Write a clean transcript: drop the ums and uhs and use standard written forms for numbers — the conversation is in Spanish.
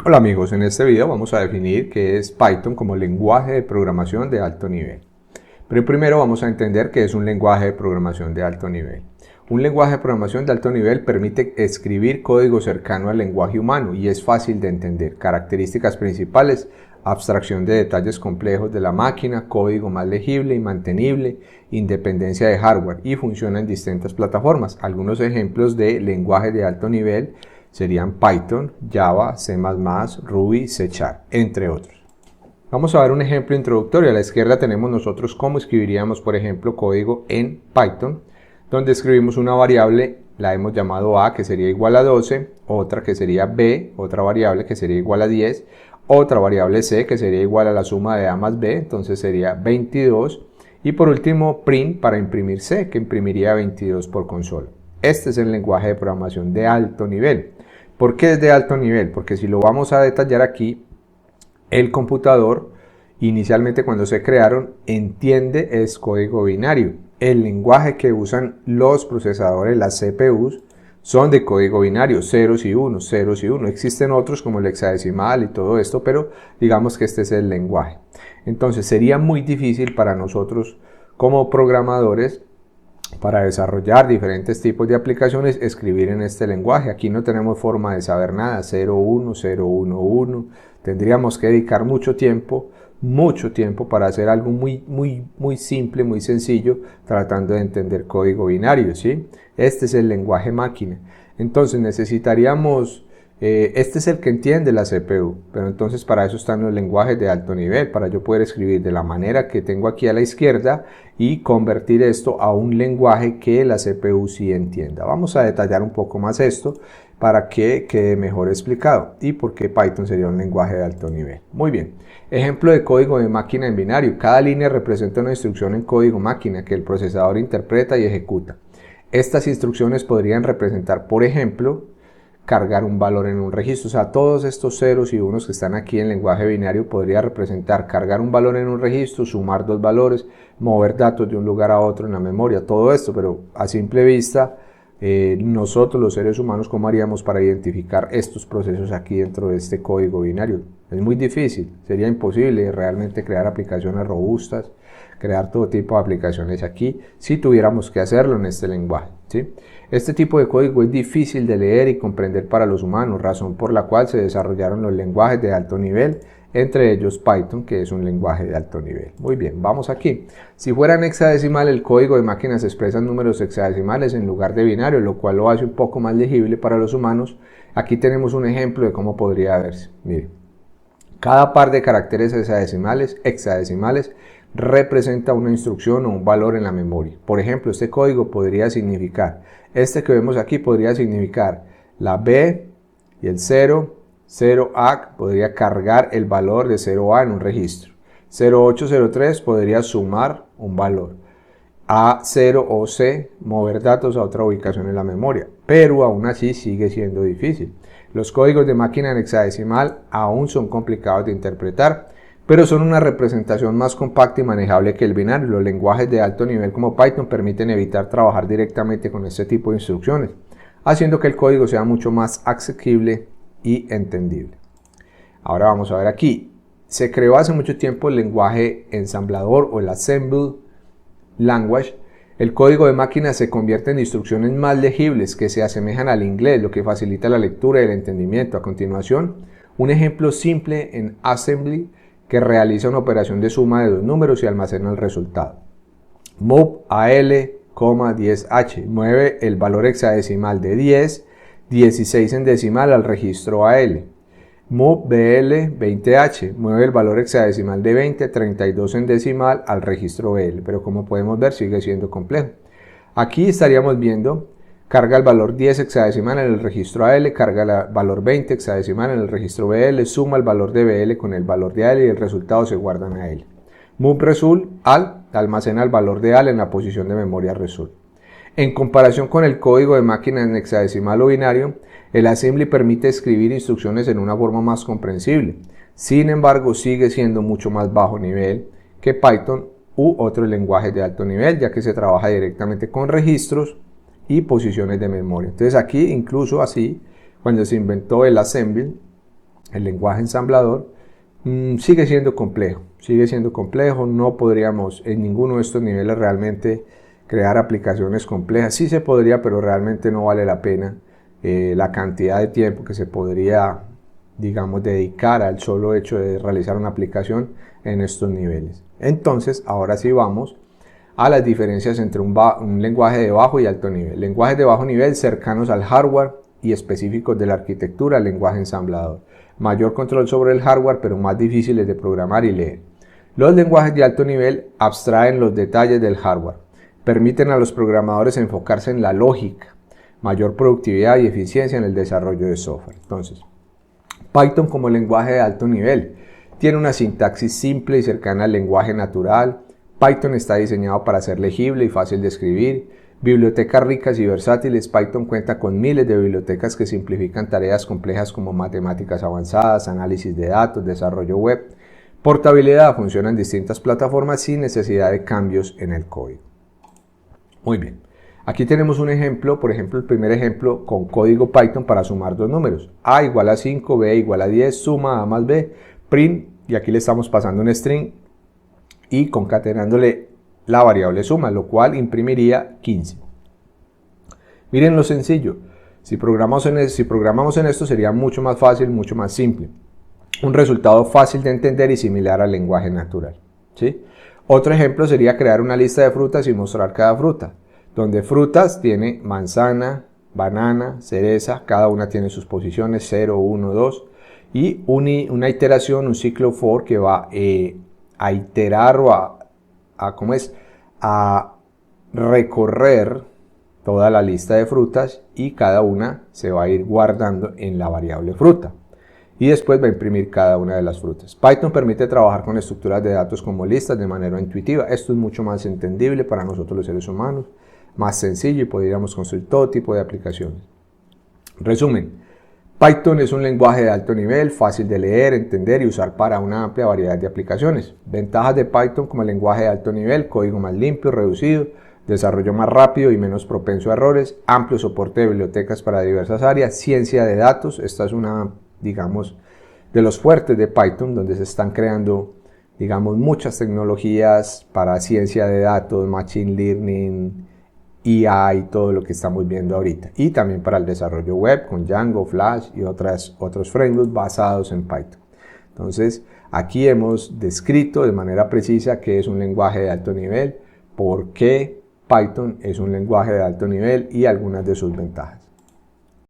Hola amigos, en este video vamos a definir qué es Python como lenguaje de programación de alto nivel. Pero primero vamos a entender qué es un lenguaje de programación de alto nivel. Un lenguaje de programación de alto nivel permite escribir código cercano al lenguaje humano y es fácil de entender. Características principales: abstracción de detalles complejos de la máquina, código más legible y mantenible, independencia de hardware y funciona en distintas plataformas. Algunos ejemplos de lenguajes de alto nivel serían Python, Java, C++, Ruby, C#, entre otros. Vamos a ver un ejemplo introductorio. A la izquierda tenemos nosotros cómo escribiríamos, por ejemplo, código en Python, donde escribimos una variable, la hemos llamado A, que sería igual a 12, otra que sería B, otra variable que sería igual a 10, otra variable C, que sería igual a la suma de A más B, entonces sería 22, y por último print para imprimir C, que imprimiría 22 por consola. Este es el lenguaje de programación de alto nivel. ¿Por qué es de alto nivel? Porque si lo vamos a detallar aquí, el computador, inicialmente cuando se crearon, entiende es código binario. El lenguaje que usan los procesadores, las CPUs, son de código binario, ceros y unos, ceros y unos. Existen otros como el hexadecimal y todo esto, pero digamos que este es el lenguaje. Entonces sería muy difícil para nosotros como programadores, para desarrollar diferentes tipos de aplicaciones, escribir en este lenguaje. Aquí no tenemos forma de saber nada, 0, 1, 0, 1, 1. Tendríamos que dedicar mucho tiempo para hacer algo muy simple, muy sencillo, tratando de entender código binario, ¿sí? Este es el lenguaje máquina. Entonces necesitaríamos, este es el que entiende la CPU, pero entonces para eso están los lenguajes de alto nivel, para yo poder escribir de la manera que tengo aquí a la izquierda y convertir esto a un lenguaje que la CPU sí entienda. Vamos a detallar un poco más esto para que quede mejor explicado y por qué Python sería un lenguaje de alto nivel. Muy bien, ejemplo de código de máquina en binario. Cada línea representa una instrucción en código máquina que el procesador interpreta y ejecuta. Estas instrucciones podrían representar, por ejemplo, cargar un valor en un registro. O sea, todos estos ceros y unos que están aquí en lenguaje binario podría representar cargar un valor en un registro, sumar dos valores, mover datos de un lugar a otro en la memoria, todo esto, pero a simple vista, nosotros los seres humanos, ¿cómo haríamos para identificar estos procesos aquí dentro de este código binario? Es muy difícil, sería imposible realmente crear aplicaciones robustas, crear todo tipo de aplicaciones aquí, si tuviéramos que hacerlo en este lenguaje, ¿sí? Este tipo de código es difícil de leer y comprender para los humanos, razón por la cual se desarrollaron los lenguajes de alto nivel, entre ellos Python, que es un lenguaje de alto nivel. Muy bien, vamos aquí. Si fuera en hexadecimal, el código de máquinas expresa números hexadecimales en lugar de binario, lo cual lo hace un poco más legible para los humanos. Aquí tenemos un ejemplo de cómo podría verse. Miren, cada par de caracteres hexadecimales representa una instrucción o un valor en la memoria. Por ejemplo, este código podría significar, este que vemos aquí podría significar la B y el 0, 0A podría cargar el valor de 0A en un registro. 0803 podría sumar un valor. A0 o C, mover datos a otra ubicación en la memoria, pero aún así sigue siendo difícil. Los códigos de máquina en hexadecimal aún son complicados de interpretar, pero son una representación más compacta y manejable que el binario. Los lenguajes de alto nivel como Python permiten evitar trabajar directamente con este tipo de instrucciones, haciendo que el código sea mucho más asequible y entendible. Ahora vamos a ver aquí. Se creó hace mucho tiempo el lenguaje ensamblador o el Assembly Language. El código de máquina se convierte en instrucciones más legibles que se asemejan al inglés, lo que facilita la lectura y el entendimiento. A continuación, un ejemplo simple en Assembly que realiza una operación de suma de dos números y almacena el resultado. Move AL, 10H, mueve el valor hexadecimal de 10, 16 en decimal al registro AL. Move BL, 20H, mueve el valor hexadecimal de 20, 32 en decimal al registro BL, pero como podemos ver sigue siendo complejo. Aquí estaríamos viendo, carga el valor 10 hexadecimal en el registro AL, carga el valor 20 hexadecimal en el registro BL, suma el valor de BL con el valor de AL y el resultado se guarda en AL. Move result AL, almacena el valor de AL en la posición de memoria result. En comparación con el código de máquina en hexadecimal o binario, el assembly permite escribir instrucciones en una forma más comprensible. Sin embargo, sigue siendo mucho más bajo nivel que Python u otros lenguajes de alto nivel, ya que se trabaja directamente con registros y posiciones de memoria. Entonces aquí, incluso así, cuando se inventó el assembly, el lenguaje ensamblador, sigue siendo complejo, no podríamos en ninguno de estos niveles realmente crear aplicaciones complejas. Sí se podría, pero realmente no vale la pena la cantidad de tiempo que se podría, digamos, dedicar al solo hecho de realizar una aplicación en estos niveles. Entonces, ahora sí vamos a las diferencias entre un lenguaje de bajo y alto nivel. Lenguajes de bajo nivel cercanos al hardware y específicos de la arquitectura, el lenguaje ensamblador. Mayor control sobre el hardware, pero más difíciles de programar y leer. Los lenguajes de alto nivel abstraen los detalles del hardware. Permiten a los programadores enfocarse en la lógica, mayor productividad y eficiencia en el desarrollo de software. Entonces, Python como lenguaje de alto nivel tiene una sintaxis simple y cercana al lenguaje natural. Python está diseñado para ser legible y fácil de escribir. Bibliotecas ricas y versátiles. Python cuenta con miles de bibliotecas que simplifican tareas complejas como matemáticas avanzadas, análisis de datos, desarrollo web. Portabilidad, funciona en distintas plataformas sin necesidad de cambios en el código. Muy bien, aquí tenemos un ejemplo, por ejemplo el primer ejemplo con código Python para sumar dos números. A igual a 5, B igual a 10, suma A más B, print, y aquí le estamos pasando un string y concatenándole la variable suma, lo cual imprimiría 15. Miren lo sencillo, si programamos en esto sería mucho más fácil, mucho más simple. Un resultado fácil de entender y similar al lenguaje natural, ¿sí? Otro ejemplo sería crear una lista de frutas y mostrar cada fruta, donde frutas tiene manzana, banana, cereza, cada una tiene sus posiciones 0, 1, 2 y una iteración, un ciclo for que va a iterar o a recorrer toda la lista de frutas y cada una se va a ir guardando en la variable fruta. Y después va a imprimir cada una de las frutas. Python permite trabajar con estructuras de datos como listas de manera intuitiva. Esto es mucho más entendible para nosotros los seres humanos, más sencillo y podríamos construir todo tipo de aplicaciones. Resumen, Python es un lenguaje de alto nivel, fácil de leer, entender y usar para una amplia variedad de aplicaciones. Ventajas de Python como el lenguaje de alto nivel: código más limpio, reducido, desarrollo más rápido y menos propenso a errores, amplio soporte de bibliotecas para diversas áreas, ciencia de datos. Esta es una, digamos, de los fuertes de Python, donde se están creando, digamos, muchas tecnologías para ciencia de datos, machine learning, IA y todo lo que estamos viendo ahorita. Y también para el desarrollo web con Django, Flash y otros frameworks basados en Python. Entonces, aquí hemos descrito de manera precisa qué es un lenguaje de alto nivel, por qué Python es un lenguaje de alto nivel y algunas de sus ventajas.